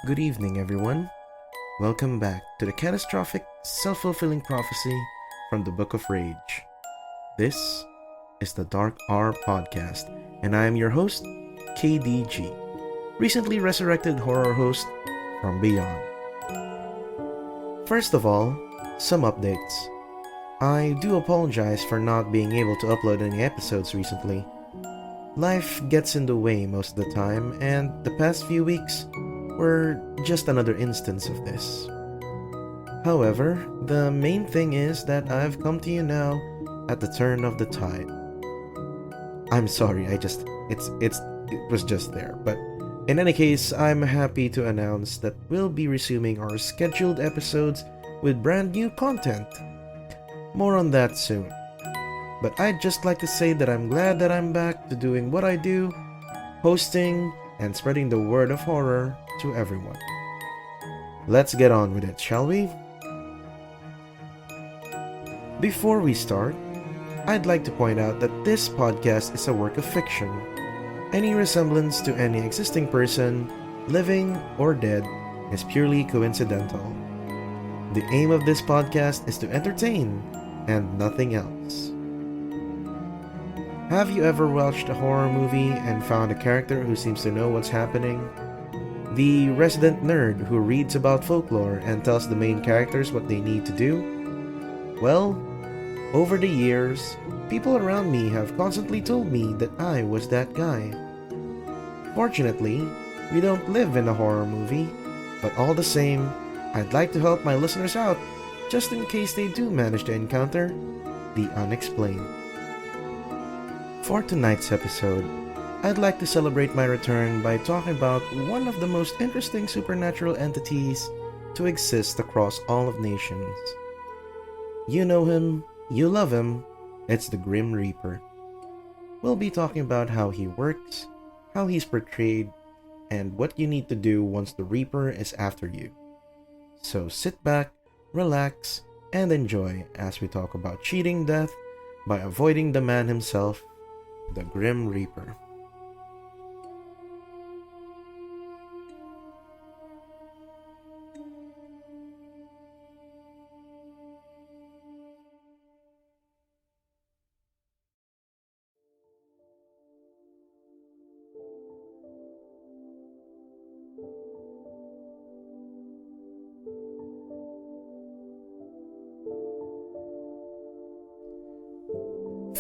Good evening, everyone. Welcome back to the catastrophic, self fulfilling prophecy from the Book of Rage. This is the Dark R Podcast, and I am your host, KDG, recently resurrected horror host from Beyond. First of all, some updates. I do apologize for not being able to upload any episodes recently. Life gets in the way most of the time, and the past few weeks were just another instance of this. However, the main thing is that I've come to you now at the turn of the tide. I'm sorry, it was just there, but in any case, I'm happy to announce that we'll be resuming our scheduled episodes with brand new content. More on that soon. But I'd just like to say that I'm glad that I'm back to doing what I do, hosting and spreading the word of horror to everyone. Let's get on with it, shall we? Before we start, I'd like to point out that this podcast is a work of fiction. Any resemblance to any existing person, living or dead, is purely coincidental. The aim of this podcast is to entertain and nothing else. Have you ever watched a horror movie and found a character who seems to know what's happening? The resident nerd who reads about folklore and tells the main characters what they need to do? Well, over the years, people around me have constantly told me that I was that guy. Fortunately, we don't live in a horror movie, but all the same, I'd like to help my listeners out just in case they do manage to encounter the unexplained. For tonight's episode, I'd like to celebrate my return by talking about one of the most interesting supernatural entities to exist across all of nations. You know him, you love him, it's the Grim Reaper. We'll be talking about how he works, how he's portrayed, and what you need to do once the Reaper is after you. So sit back, relax, and enjoy as we talk about cheating death by avoiding the man himself, the Grim Reaper.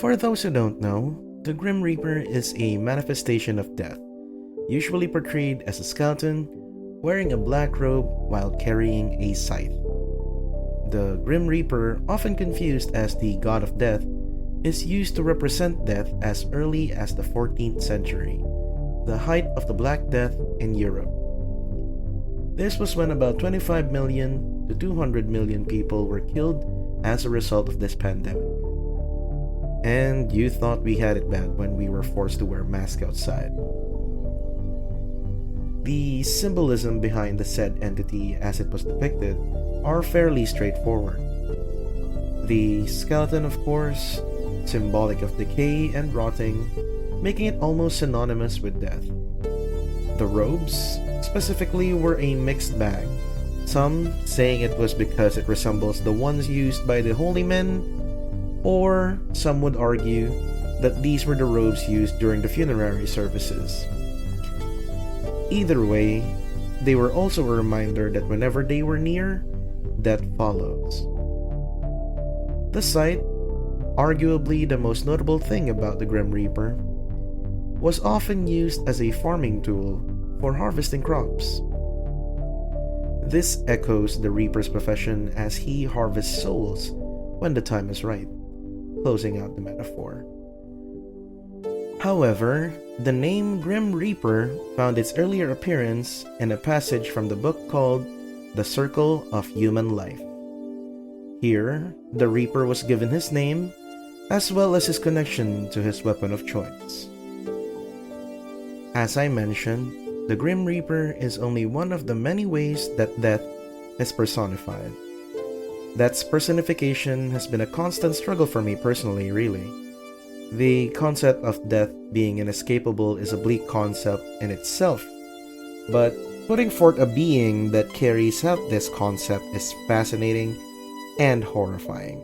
For those who don't know, the Grim Reaper is a manifestation of death, usually portrayed as a skeleton wearing a black robe while carrying a scythe. The Grim Reaper, often confused as the God of Death, is used to represent death as early as the 14th century, the height of the Black Death in Europe. This was when about 25 million to 200 million people were killed as a result of this pandemic. And you thought we had it bad when we were forced to wear masks outside. The symbolism behind the said entity as it was depicted are fairly straightforward. The skeleton, of course, symbolic of decay and rotting, making it almost synonymous with death. The robes, specifically, were a mixed bag, some saying it was because it resembles the ones used by the holy men, or some would argue that these were the robes used during the funerary services. Either way, they were also a reminder that whenever they were near, death follows. The scythe, arguably the most notable thing about the Grim Reaper, was often used as a farming tool for harvesting crops. This echoes the Reaper's profession as he harvests souls when the time is right, closing out the metaphor. However, the name Grim Reaper found its earlier appearance in a passage from the book called The Circle of Human Life. Here, the Reaper was given his name, as well as his connection to his weapon of choice. As I mentioned, the Grim Reaper is only one of the many ways that death is personified. That personification has been a constant struggle for me personally, really. The concept of death being inescapable is a bleak concept in itself, but Putting forth a being that carries out this concept is fascinating and horrifying.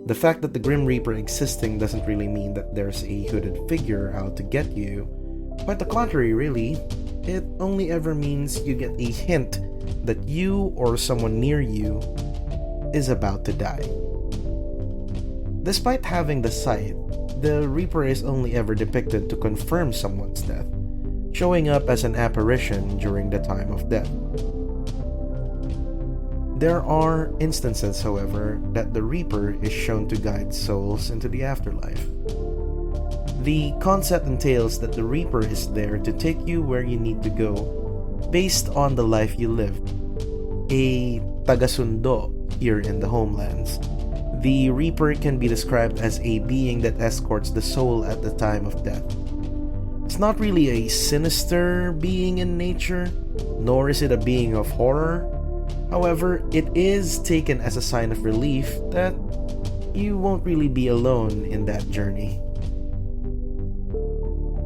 The fact that the Grim Reaper existing doesn't really mean that there's a hooded figure out to get you. Quite the contrary, really. It only ever means you get a hint that you or someone near you is about to die. Despite having the sight, the Reaper is only ever depicted to confirm someone's death, showing up as an apparition during the time of death. There are instances, however, that the Reaper is shown to guide souls into the afterlife. The concept entails that the Reaper is there to take you where you need to go based on the life you lived. A tagasundo here in the homelands. The Reaper can be described as a being that escorts the soul at the time of death. It's not really a sinister being in nature, nor is it a being of horror. However, it is taken as a sign of relief that you won't really be alone in that journey.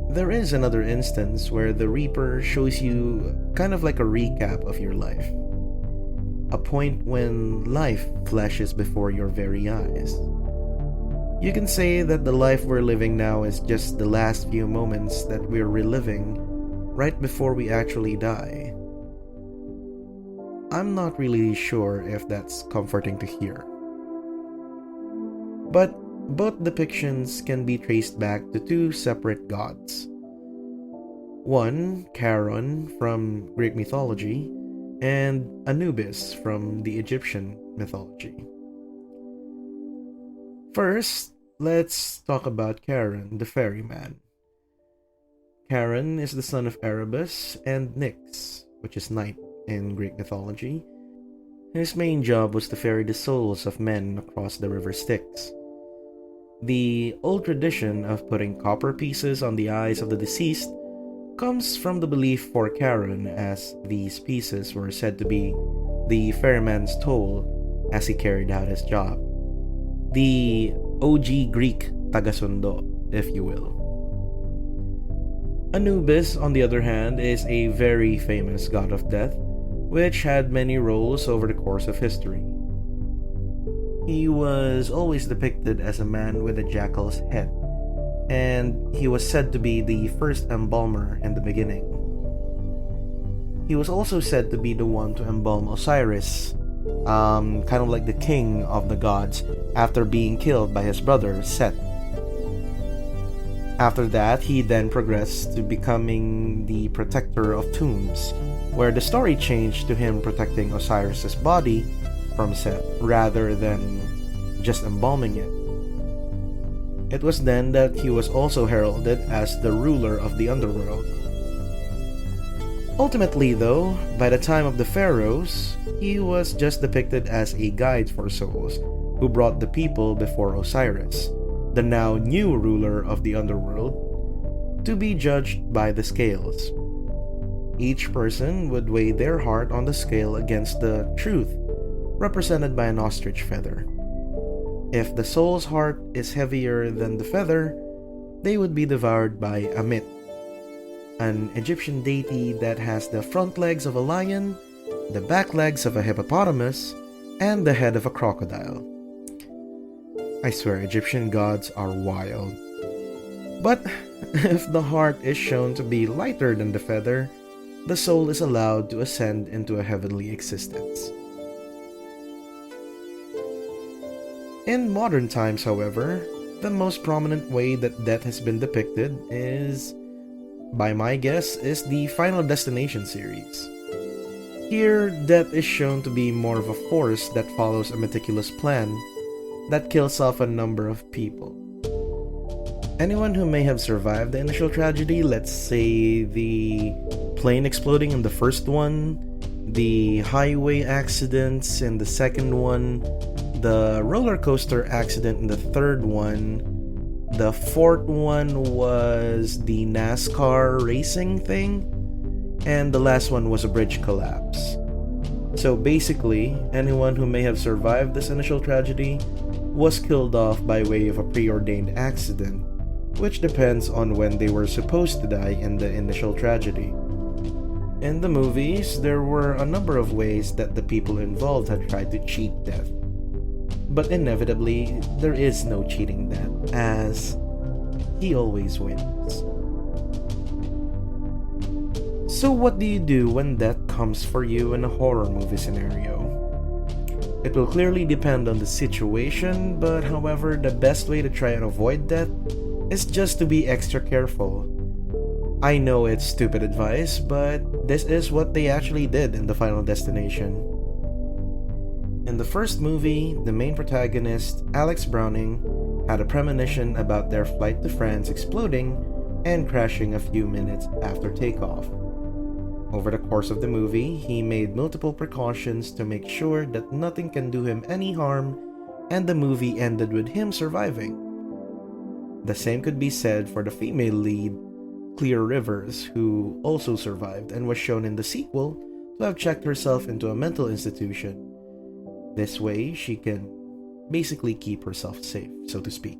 There is another instance where the Reaper shows you kind of like a recap of your life. A point when life flashes before your very eyes. You can say that the life we're living now is just the last few moments that we're reliving right before we actually die. I'm not really sure if that's comforting to hear. But both depictions can be traced back to two separate gods. One, Charon from Greek mythology, and Anubis from the Egyptian mythology. First, let's talk about Charon, the ferryman. Charon is the son of Erebus and Nyx, which is night in Greek mythology. His main job was to ferry the souls of men across the river Styx. The old tradition of putting copper pieces on the eyes of the deceased comes from the belief for Charon, as these pieces were said to be the ferryman's toll as he carried out his job. The OG Greek tagasundo, if you will. Anubis, on the other hand, is a very famous god of death, which had many roles over the course of history. He was always depicted as a man with a jackal's head, and he was said to be the first embalmer in the beginning. He was also said to be the one to embalm Osiris, kind of like the king of the gods, after being killed by his brother Set. After that, he then progressed to becoming the protector of tombs, where the story changed to him protecting Osiris's body from Set rather than just embalming it. It was then that he was also heralded as the ruler of the underworld. Ultimately, though, by the time of the pharaohs, he was just depicted as a guide for souls who brought the people before Osiris, the now new ruler of the underworld, to be judged by the scales. Each person would weigh their heart on the scale against the truth, represented by an ostrich feather. If the soul's heart is heavier than the feather, they would be devoured by Amit, an Egyptian deity that has the front legs of a lion, the back legs of a hippopotamus, and the head of a crocodile. I swear, Egyptian gods are wild. But if the heart is shown to be lighter than the feather, the soul is allowed to ascend into a heavenly existence. In modern times, however, the most prominent way that death has been depicted is, by my guess, is the Final Destination series. Here, death is shown to be more of a force that follows a meticulous plan that kills off a number of people. Anyone who may have survived the initial tragedy, let's say the plane exploding in the first one, the highway accidents in the second one, the roller coaster accident in the third one, the fourth one was the NASCAR racing thing, and the last one was a bridge collapse. So basically, anyone who may have survived this initial tragedy was killed off by way of a preordained accident, which depends on when they were supposed to die in the initial tragedy. In the movies, there were a number of ways that the people involved had tried to cheat death. But inevitably, there is no cheating death, as he always wins. So what do you do when death comes for you in a horror movie scenario? It will clearly depend on the situation, but however, the best way to try and avoid death is just to be extra careful. I know it's stupid advice, but this is what they actually did in the Final Destination. In the first movie, the main protagonist, Alex Browning, had a premonition about their flight to France exploding and crashing a few minutes after takeoff. Over the course of the movie, he made multiple precautions to make sure that nothing can do him any harm, and the movie ended with him surviving. The same could be said for the female lead, Clear Rivers, who also survived and was shown in the sequel to have checked herself into a mental institution. This way, she can basically keep herself safe, so to speak.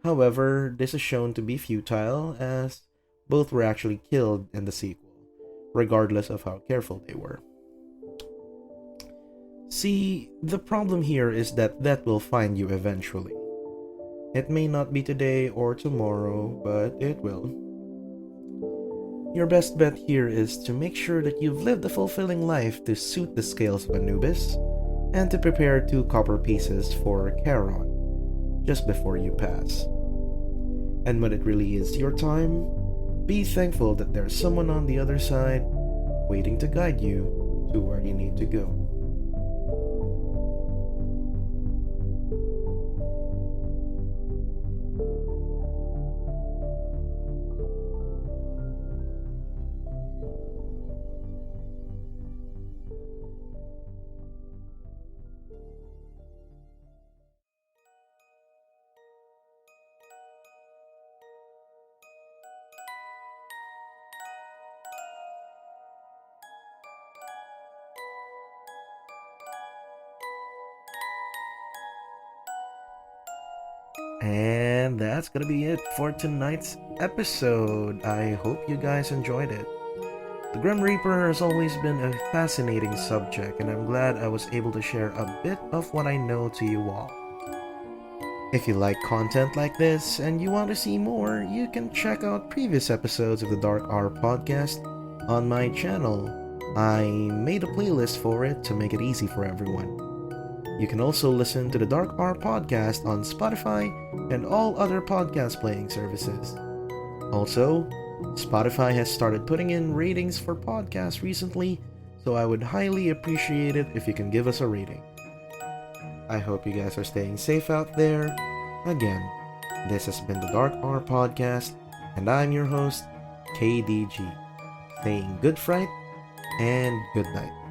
However, this is shown to be futile, as both were actually killed in the sequel, regardless of how careful they were. See, the problem here is that death will find you eventually. It may not be today or tomorrow, but it will. Your best bet here is to make sure that you've lived a fulfilling life to suit the scales of Anubis, and to prepare 2 copper pieces for Charon, just before you pass. And when it really is your time, be thankful that there's someone on the other side waiting to guide you to where you need to go. And that's gonna be it for tonight's episode. I hope you guys enjoyed it. The Grim Reaper has always been a fascinating subject, and I'm glad I was able to share a bit of what I know to you all. If you like content like this and you want to see more, you can check out previous episodes of the Dark Hour podcast on my channel. I made a playlist for it to make it easy for everyone. You can also listen to the Dark Hour podcast on Spotify and all other podcast playing services. Also, Spotify has started putting in ratings for podcasts recently, so I would highly appreciate it if you can give us a rating. I hope you guys are staying safe out there. Again, this has been the Dark Hour podcast, and I'm your host, KDG, saying good fright and good night.